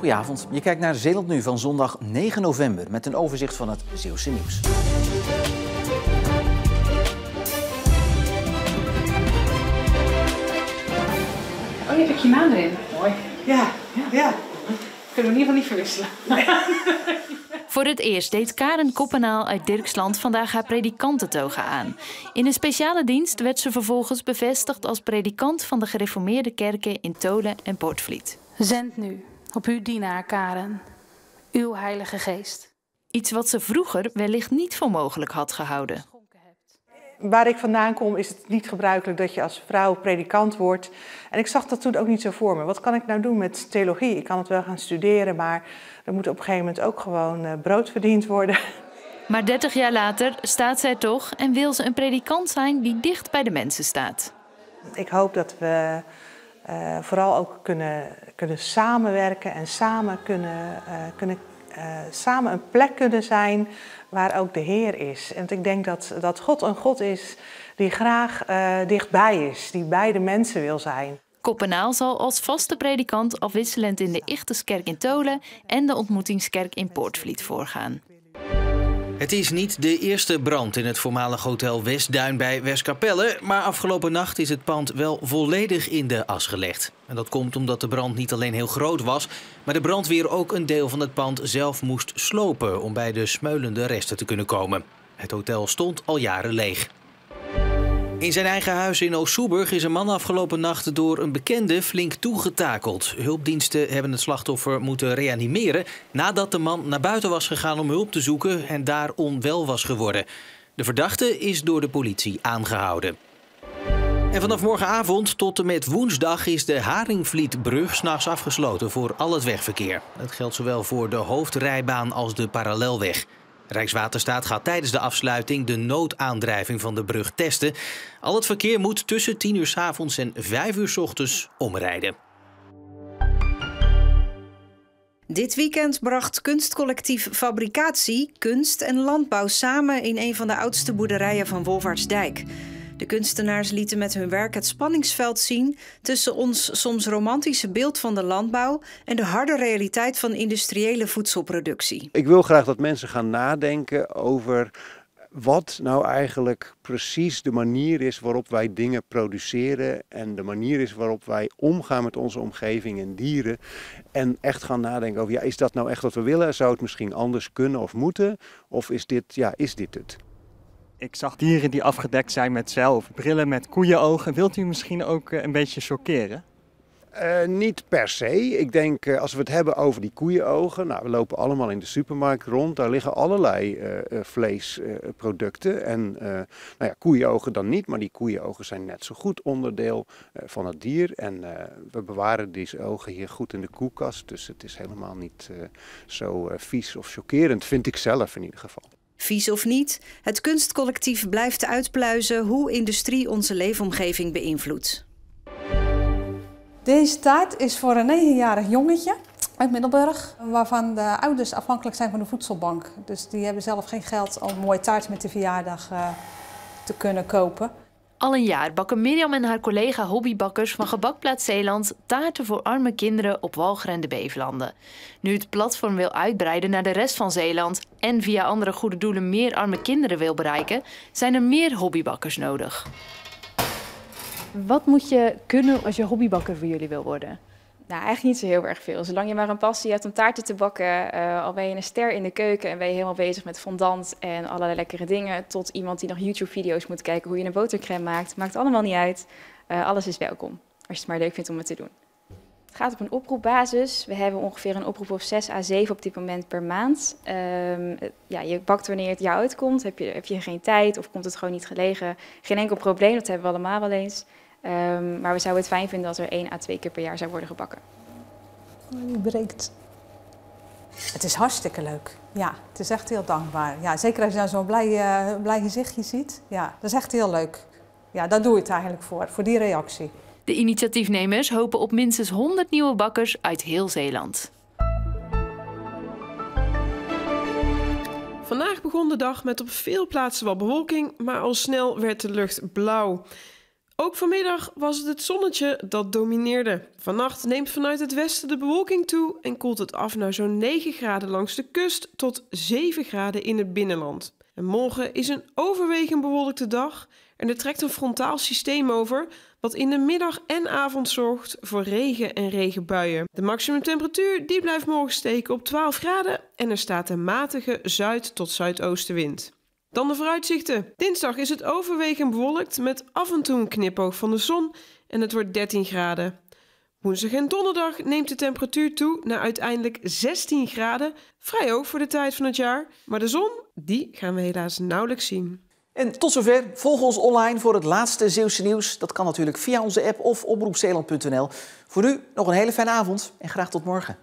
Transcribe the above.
Goedenavond, je kijkt naar Zeeland Nu van zondag 9 november met een overzicht van het Zeeuwse nieuws. Oh, je hebt je naam erin. Mooi. Ja. Kunnen we in ieder geval niet verwisselen. Voor het eerst deed Karen Koppenaal uit Dirksland vandaag haar predikantentoga aan. In een speciale dienst werd ze vervolgens bevestigd als predikant van de gereformeerde kerken in Tolen en Poortvliet. Zend nu op uw dienaar Karen, uw Heilige Geest. Iets wat ze vroeger wellicht niet voor mogelijk had gehouden. Waar ik vandaan kom is het niet gebruikelijk dat je als vrouw predikant wordt. En ik zag dat toen ook niet zo voor me. Wat kan ik nou doen met theologie? Ik kan het wel gaan studeren, maar er moet op een gegeven moment ook gewoon brood verdiend worden. Maar 30 jaar later staat zij toch en wil ze een predikant zijn die dicht bij de mensen staat. Ik hoop dat we vooral ook kunnen samenwerken en samen een plek kunnen zijn waar ook de Heer is. En ik denk dat God een God is die graag dichtbij is, die bij de mensen wil zijn. Koppenaal zal als vaste predikant afwisselend in de Ichteskerk in Tolen en de Ontmoetingskerk in Poortvliet voorgaan. Het is niet de eerste brand in het voormalig hotel Westduin bij Westkapelle, maar afgelopen nacht is het pand wel volledig in de as gelegd. En dat komt omdat de brand niet alleen heel groot was, maar de brandweer ook een deel van het pand zelf moest slopen om bij de smeulende resten te kunnen komen. Het hotel stond al jaren leeg. In zijn eigen huis in Oost-Soeburg is een man afgelopen nacht door een bekende flink toegetakeld. Hulpdiensten hebben het slachtoffer moeten reanimeren nadat de man naar buiten was gegaan om hulp te zoeken en daar onwel was geworden. De verdachte is door de politie aangehouden. En vanaf morgenavond tot en met woensdag is de Haringvlietbrug 's nachts afgesloten voor al het wegverkeer. Dat geldt zowel voor de hoofdrijbaan als de parallelweg. Rijkswaterstaat gaat tijdens de afsluiting de noodaandrijving van de brug testen. Al het verkeer moet tussen 10 uur 's avonds en 5 uur 's ochtends omrijden. Dit weekend bracht kunstcollectief Fabricatie kunst en landbouw samen in een van de oudste boerderijen van Wolvaartsdijk. De kunstenaars lieten met hun werk het spanningsveld zien tussen ons soms romantische beeld van de landbouw en de harde realiteit van industriële voedselproductie. Ik wil graag dat mensen gaan nadenken over wat nou eigenlijk precies de manier is waarop wij dingen produceren en de manier is waarop wij omgaan met onze omgeving en dieren. En echt gaan nadenken over, ja, is dat nou echt wat we willen? Zou het misschien anders kunnen of moeten? Of is dit het? Ik zag dieren die afgedekt zijn met zeil of brillen met koeienogen. Wilt u misschien ook een beetje chockeren? Niet per se. Ik denk, als we het hebben over die koeienogen, nou, we lopen allemaal in de supermarkt rond, daar liggen allerlei vleesproducten. En koeienogen dan niet, maar die koeienogen zijn net zo goed onderdeel van het dier. En we bewaren deze ogen hier goed in de koelkast, dus het is helemaal niet zo vies of chockerend, vind ik zelf in ieder geval. Vies of niet, het kunstcollectief blijft uitpluizen hoe industrie onze leefomgeving beïnvloedt. Deze taart is voor een 9-jarig jongetje uit Middelburg, waarvan de ouders afhankelijk zijn van de voedselbank. Dus die hebben zelf geen geld om een mooie taart met de verjaardag te kunnen kopen. Al een jaar bakken Mirjam en haar collega hobbybakkers van Gebakplaats Zeeland taarten voor arme kinderen op Walcheren en de Bevelanden. Nu het platform wil uitbreiden naar de rest van Zeeland en via andere goede doelen meer arme kinderen wil bereiken, zijn er meer hobbybakkers nodig. Wat moet je kunnen als je hobbybakker voor jullie wil worden? Nou, eigenlijk niet zo heel erg veel. Zolang je maar een passie hebt om taarten te bakken, al ben je een ster in de keuken en ben je helemaal bezig met fondant en allerlei lekkere dingen, tot iemand die nog YouTube-video's moet kijken hoe je een botercrème maakt. Maakt allemaal niet uit. Alles is welkom, als je het maar leuk vindt om het te doen. Het gaat op een oproepbasis. We hebben ongeveer een oproep of 6 à 7 op dit moment per maand. Je bakt wanneer het jou uitkomt. Heb je geen tijd of komt het gewoon niet gelegen? Geen enkel probleem, dat hebben we allemaal wel eens. Maar we zouden het fijn vinden als er 1 à 2 keer per jaar zou worden gebakken. Die breekt. Het is hartstikke leuk. Ja, het is echt heel dankbaar. Ja, zeker als je nou zo'n blij gezichtje ziet. Ja, dat is echt heel leuk. Ja, daar doe je het eigenlijk voor die reactie. De initiatiefnemers hopen op minstens 100 nieuwe bakkers uit heel Zeeland. Vandaag begon de dag met op veel plaatsen wat bewolking, maar al snel werd de lucht blauw. Ook vanmiddag was het zonnetje dat domineerde. Vannacht neemt vanuit het westen de bewolking toe en koelt het af naar zo'n 9 graden langs de kust tot 7 graden in het binnenland. En morgen is een overwegend bewolkte dag en er trekt een frontaal systeem over wat in de middag en avond zorgt voor regen en regenbuien. De maximumtemperatuur die blijft morgen steken op 12 graden en er staat een matige zuid- tot zuidoostenwind. Dan de vooruitzichten. Dinsdag is het overwegend bewolkt met af en toe een knipoog van de zon en het wordt 13 graden. Woensdag en donderdag neemt de temperatuur toe naar uiteindelijk 16 graden. Vrij hoog voor de tijd van het jaar. Maar de zon, die gaan we helaas nauwelijks zien. En tot zover. Volg ons online voor het laatste Zeeuwse nieuws. Dat kan natuurlijk via onze app of omroepzeeland.nl. Voor nu nog een hele fijne avond en graag tot morgen.